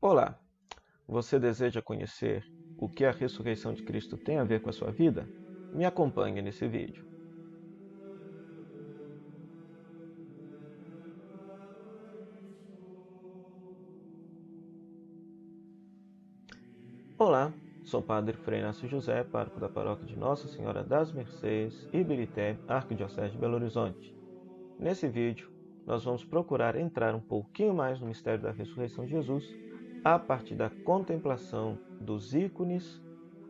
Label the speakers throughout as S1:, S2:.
S1: Olá, você deseja conhecer o que a ressurreição de Cristo tem a ver com a sua vida? Me acompanhe nesse vídeo. Olá, sou o Padre Frei Inácio José, pároco da paróquia de Nossa Senhora das Mercês, Ibirité, Arquidiocese de Belo Horizonte. Nesse vídeo, nós vamos procurar entrar um pouquinho mais no mistério da ressurreição de Jesus a partir da contemplação dos ícones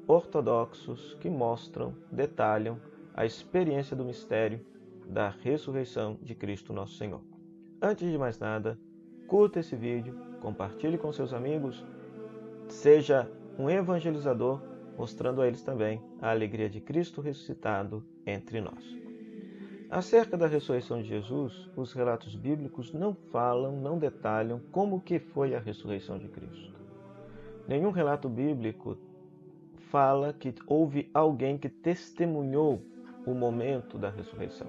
S1: ortodoxos que mostram, detalham a experiência do mistério da ressurreição de Cristo Nosso Senhor. Antes de mais nada, curta esse vídeo, compartilhe com seus amigos, seja um evangelizador, mostrando a eles também a alegria de Cristo ressuscitado entre nós. Acerca da ressurreição de Jesus, os relatos bíblicos não falam, não detalham como que foi a ressurreição de Cristo. Nenhum relato bíblico fala que houve alguém que testemunhou o momento da ressurreição.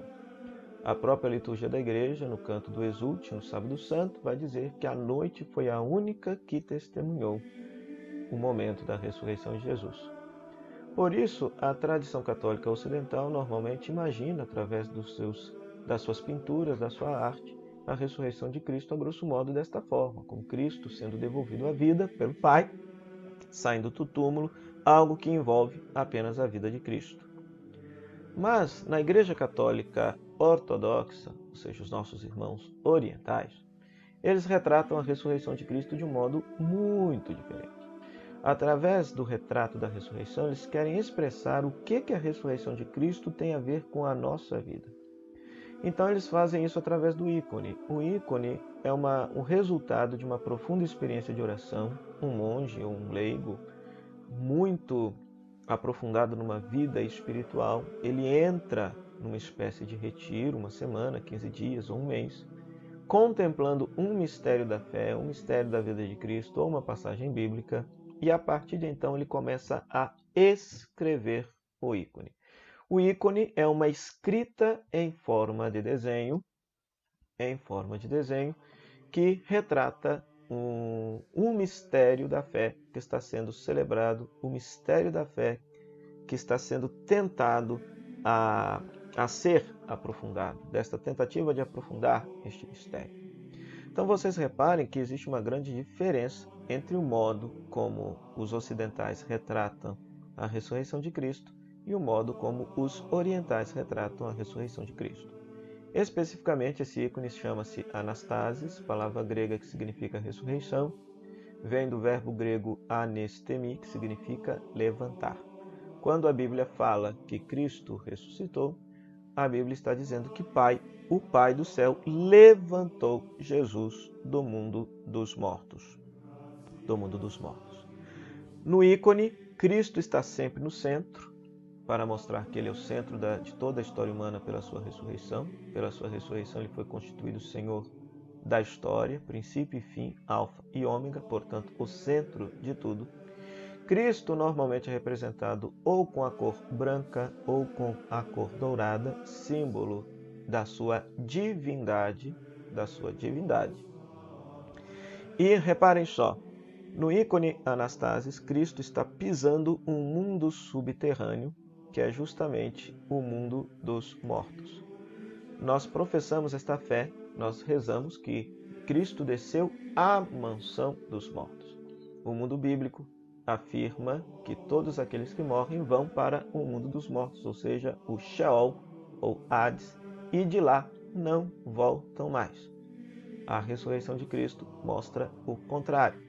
S1: A própria liturgia da igreja, no canto do Exulte, no Sábado Santo, vai dizer que a noite foi a única que testemunhou o momento da ressurreição de Jesus. Por isso, a tradição católica ocidental normalmente imagina, através das suas pinturas, da sua arte, a ressurreição de Cristo, a grosso modo, desta forma, com Cristo sendo devolvido à vida pelo Pai, saindo do túmulo, algo que envolve apenas a vida de Cristo. Mas, na Igreja Católica Ortodoxa, ou seja, os nossos irmãos orientais, eles retratam a ressurreição de Cristo de um modo muito diferente. Através do retrato da ressurreição, eles querem expressar o que a ressurreição de Cristo tem a ver com a nossa vida. Então, eles fazem isso através do ícone. O ícone é um resultado de uma profunda experiência de oração. Um monge ou um leigo muito aprofundado numa vida espiritual, ele entra numa espécie de retiro, uma semana, 15 dias ou um mês, contemplando um mistério da fé, um mistério da vida de Cristo ou uma passagem bíblica, e a partir de então ele começa a escrever o ícone. O ícone é uma escrita em forma de desenho, que retrata um mistério da fé que está sendo celebrado, o mistério da fé que está sendo tentado a ser aprofundado, desta tentativa de aprofundar este mistério. Então vocês reparem que existe uma grande diferença entre o modo como os ocidentais retratam a ressurreição de Cristo e o modo como os orientais retratam a ressurreição de Cristo. Especificamente, esse ícone chama-se Anastasis, palavra grega que significa ressurreição, vem do verbo grego anestemi, que significa levantar. Quando a Bíblia fala que Cristo ressuscitou, a Bíblia está dizendo que o Pai do céu levantou Jesus do mundo dos mortos. No ícone, Cristo está sempre no centro, para mostrar que ele é o centro de toda a história humana pela sua ressurreição. Pela sua ressurreição ele foi constituído Senhor da história, princípio e fim, alfa e ômega, portanto o centro de tudo. Cristo normalmente é representado ou com a cor branca ou com a cor dourada, símbolo da sua divindade, E reparem só, no ícone Anastasis, Cristo está pisando um mundo subterrâneo, que é justamente o mundo dos mortos. Nós professamos esta fé, nós rezamos que Cristo desceu à mansão dos mortos. O mundo bíblico afirma que todos aqueles que morrem vão para o mundo dos mortos, ou seja, o Sheol ou Hades, e de lá não voltam mais. A ressurreição de Cristo mostra o contrário.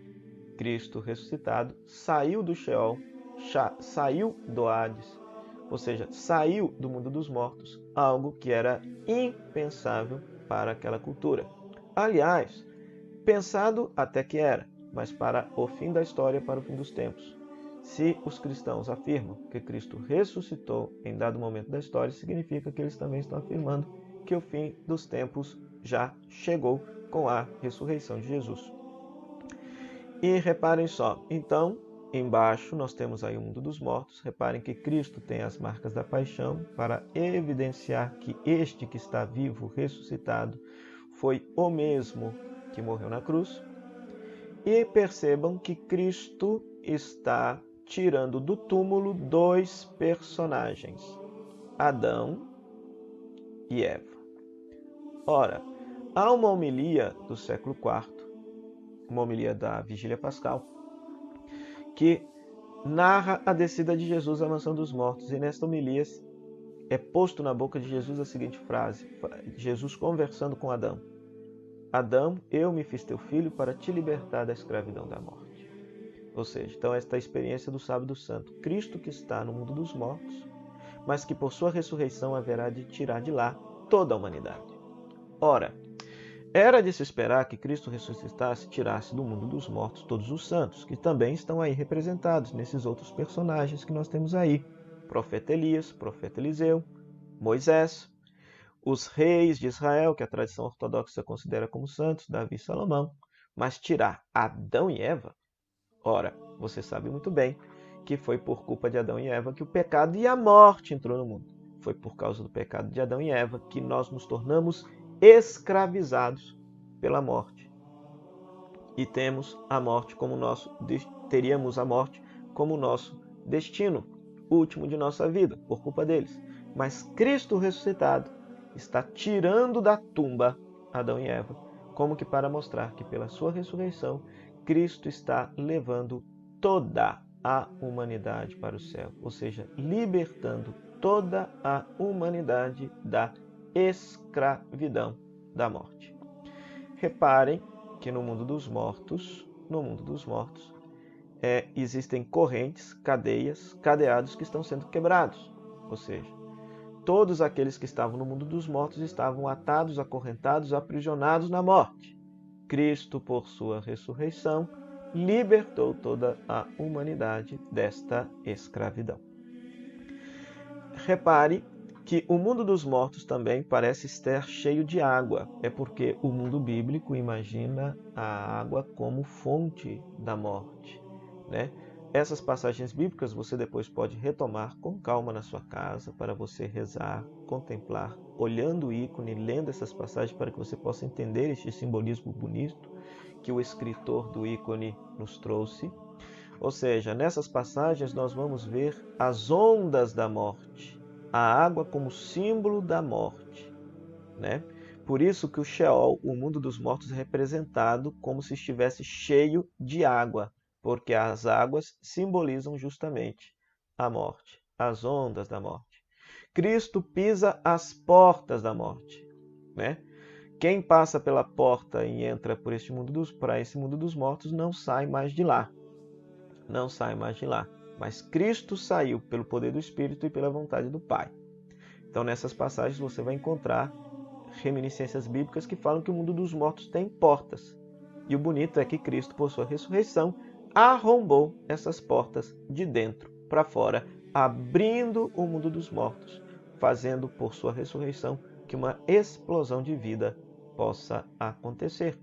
S1: Cristo ressuscitado saiu do Sheol, saiu do Hades, ou seja, saiu do mundo dos mortos, algo que era impensável para aquela cultura. Aliás, pensado até que era, mas para o fim da história, para o fim dos tempos. Se os cristãos afirmam que Cristo ressuscitou em dado momento da história, significa que eles também estão afirmando que o fim dos tempos já chegou com a ressurreição de Jesus. E reparem só, então, embaixo nós temos aí o mundo dos mortos. Reparem que Cristo tem as marcas da paixão para evidenciar que este que está vivo, ressuscitado, foi o mesmo que morreu na cruz. E percebam que Cristo está tirando do túmulo dois personagens, Adão e Eva. Ora, há uma homilia do século IV, uma homilia da Vigília Pascal, que narra a descida de Jesus à mansão dos mortos. E nesta homilia é posto na boca de Jesus a seguinte frase, Jesus conversando com Adão: Adão, eu me fiz teu filho para te libertar da escravidão da morte. Ou seja, então esta experiência do sábado santo, Cristo que está no mundo dos mortos, mas que por sua ressurreição haverá de tirar de lá toda a humanidade. Ora, era de se esperar que Cristo ressuscitasse e tirasse do mundo dos mortos todos os santos, que também estão aí representados nesses outros personagens que nós temos aí. Profeta Elias, profeta Eliseu, Moisés, os reis de Israel, que a tradição ortodoxa considera como santos, Davi e Salomão. Mas tirar Adão e Eva? Ora, você sabe muito bem que foi por culpa de Adão e Eva que o pecado e a morte entrou no mundo. Foi por causa do pecado de Adão e Eva que nós nos tornamos escravizados pela morte. E teríamos a morte como nosso destino, último de nossa vida, por culpa deles. Mas Cristo ressuscitado está tirando da tumba Adão e Eva, como que para mostrar que pela sua ressurreição, Cristo está levando toda a humanidade para o céu, ou seja, libertando toda a humanidade da escravidão da morte. Reparem que no mundo dos mortos, existem correntes, cadeias, cadeados que estão sendo quebrados, ou seja, todos aqueles que estavam no mundo dos mortos estavam atados, acorrentados, aprisionados na morte. Cristo, por sua ressurreição, libertou toda a humanidade desta escravidão. Repare que o mundo dos mortos também parece estar cheio de água. É porque o mundo bíblico imagina a água como fonte da morte, né? Essas passagens bíblicas você depois pode retomar com calma na sua casa para você rezar, contemplar, olhando o ícone, lendo essas passagens para que você possa entender este simbolismo bonito que o escritor do ícone nos trouxe. Ou seja, nessas passagens nós vamos ver as ondas da morte, a água como símbolo da morte, né? Por isso que o Sheol, o mundo dos mortos, é representado como se estivesse cheio de água, porque as águas simbolizam justamente a morte, as ondas da morte. Cristo pisa as portas da morte, né? Quem passa pela porta e entra para esse mundo dos mortos não sai mais de lá. Não sai mais de lá. Mas Cristo saiu pelo poder do Espírito e pela vontade do Pai. Então, nessas passagens você vai encontrar reminiscências bíblicas que falam que o mundo dos mortos tem portas. E o bonito é que Cristo, por sua ressurreição, arrombou essas portas de dentro para fora, abrindo o mundo dos mortos, fazendo por sua ressurreição que uma explosão de vida possa acontecer.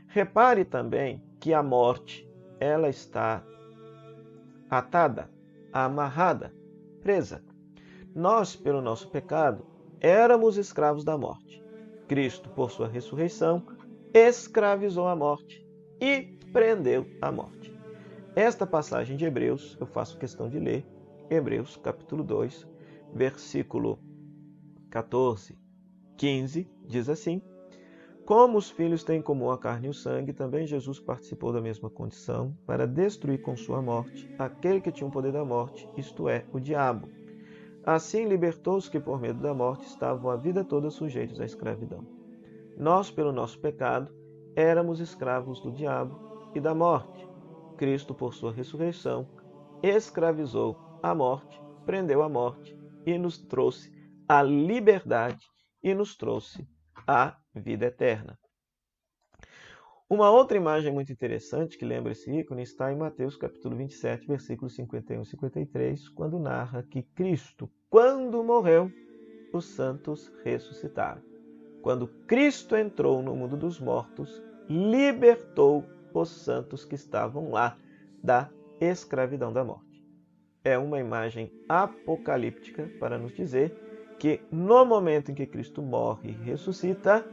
S1: Repare também que a morte, ela está atada, amarrada, presa. Nós, pelo nosso pecado, éramos escravos da morte. Cristo, por sua ressurreição, escravizou a morte e prendeu a morte. Esta passagem de Hebreus, eu faço questão de ler, Hebreus capítulo 2, versículo 14, 15, diz assim: Como os filhos têm em comum a carne e o sangue, também Jesus participou da mesma condição para destruir com sua morte aquele que tinha o poder da morte, isto é, o diabo. Assim libertou os que por medo da morte estavam a vida toda sujeitos à escravidão. Nós, pelo nosso pecado, éramos escravos do diabo e da morte. Cristo, por sua ressurreição, escravizou a morte, prendeu a morte e nos trouxe a liberdade e nos trouxe a vida eterna. Uma outra imagem muito interessante que lembra esse ícone está em Mateus capítulo 27, versículos 51 e 53, quando narra que Cristo, quando morreu, os santos ressuscitaram. Quando Cristo entrou no mundo dos mortos, libertou os santos que estavam lá da escravidão da morte. É uma imagem apocalíptica para nos dizer que no momento em que Cristo morre e ressuscita,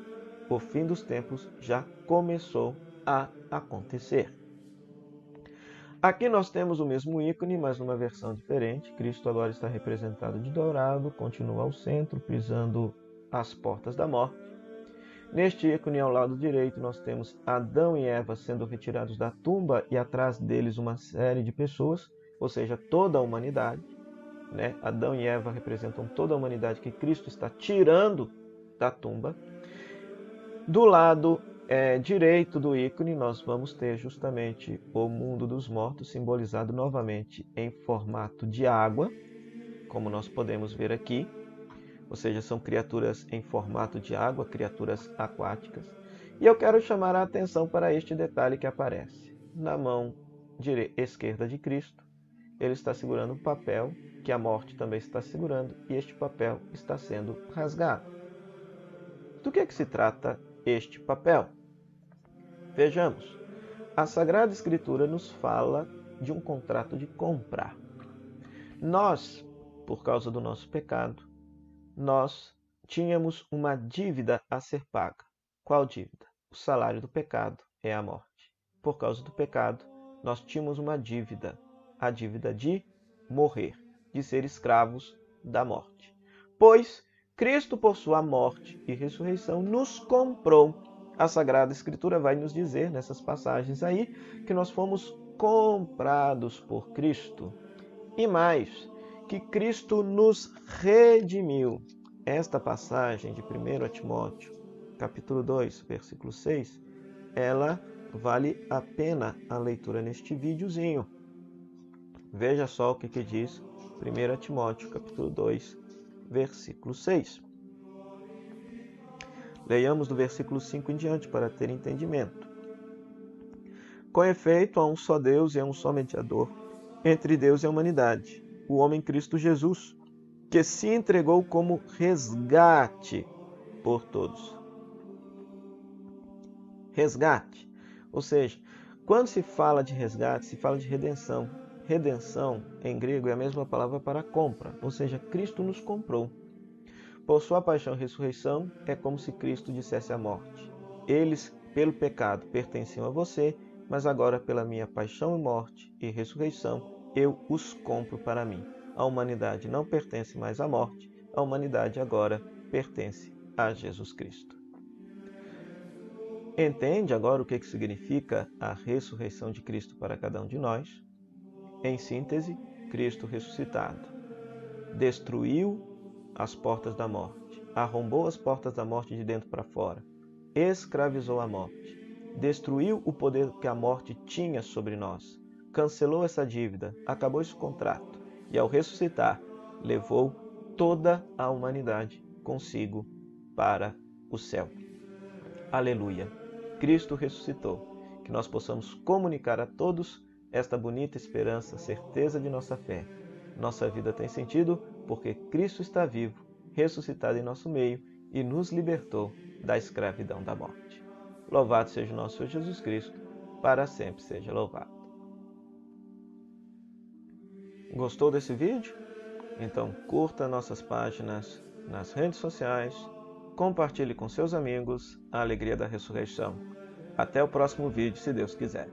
S1: o fim dos tempos já começou a acontecer. Aqui nós temos o mesmo ícone, mas numa versão diferente. Cristo agora está representado de dourado, continua ao centro, pisando as portas da morte. Neste ícone, ao lado direito, nós temos Adão e Eva sendo retirados da tumba e atrás deles uma série de pessoas, ou seja, toda a humanidade. Adão e Eva representam toda a humanidade que Cristo está tirando da tumba. Do lado direito do ícone, nós vamos ter justamente o mundo dos mortos, simbolizado novamente em formato de água, como nós podemos ver aqui. Ou seja, são criaturas em formato de água, criaturas aquáticas. E eu quero chamar a atenção para este detalhe que aparece. Na mão esquerda de Cristo, ele está segurando um papel que a morte também está segurando, e este papel está sendo rasgado. Do que se trata este papel? Vejamos. A Sagrada Escritura nos fala de um contrato de compra. Nós, por causa do nosso pecado, nós tínhamos uma dívida a ser paga. Qual dívida? O salário do pecado é a morte. Por causa do pecado, nós tínhamos uma dívida, a dívida de morrer, de ser escravos da morte. Pois Cristo, por sua morte e ressurreição, nos comprou. A Sagrada Escritura vai nos dizer, nessas passagens aí, que nós fomos comprados por Cristo. E mais, que Cristo nos redimiu. Esta passagem de 1 Timóteo, capítulo 2, versículo 6, ela vale a pena a leitura neste videozinho. Veja só o que diz 1 Timóteo, capítulo 2, versículo 6. Leiamos do versículo 5 em diante para ter entendimento. Com efeito, há um só Deus e há um só mediador entre Deus e a humanidade, o homem Cristo Jesus, que se entregou como resgate por todos. Resgate. Ou seja, quando se fala de resgate, se fala de redenção. Redenção, em grego, é a mesma palavra para compra, ou seja, Cristo nos comprou. Por sua paixão e ressurreição, é como se Cristo dissesse à morte: eles, pelo pecado, pertenciam a você, mas agora, pela minha paixão e morte e ressurreição, eu os compro para mim. A humanidade não pertence mais à morte, a humanidade agora pertence a Jesus Cristo. Entende agora o que significa a ressurreição de Cristo para cada um de nós? Em síntese, Cristo ressuscitado destruiu as portas da morte, arrombou as portas da morte de dentro para fora, escravizou a morte, destruiu o poder que a morte tinha sobre nós, cancelou essa dívida, acabou esse contrato e, ao ressuscitar, levou toda a humanidade consigo para o céu. Aleluia! Cristo ressuscitou, que nós possamos comunicar a todos esta bonita esperança, certeza de nossa fé. Nossa vida tem sentido porque Cristo está vivo, ressuscitado em nosso meio e nos libertou da escravidão da morte. Louvado seja o nosso Senhor Jesus Cristo, para sempre seja louvado. Gostou desse vídeo? Então curta nossas páginas nas redes sociais, compartilhe com seus amigos a alegria da ressurreição. Até o próximo vídeo, se Deus quiser.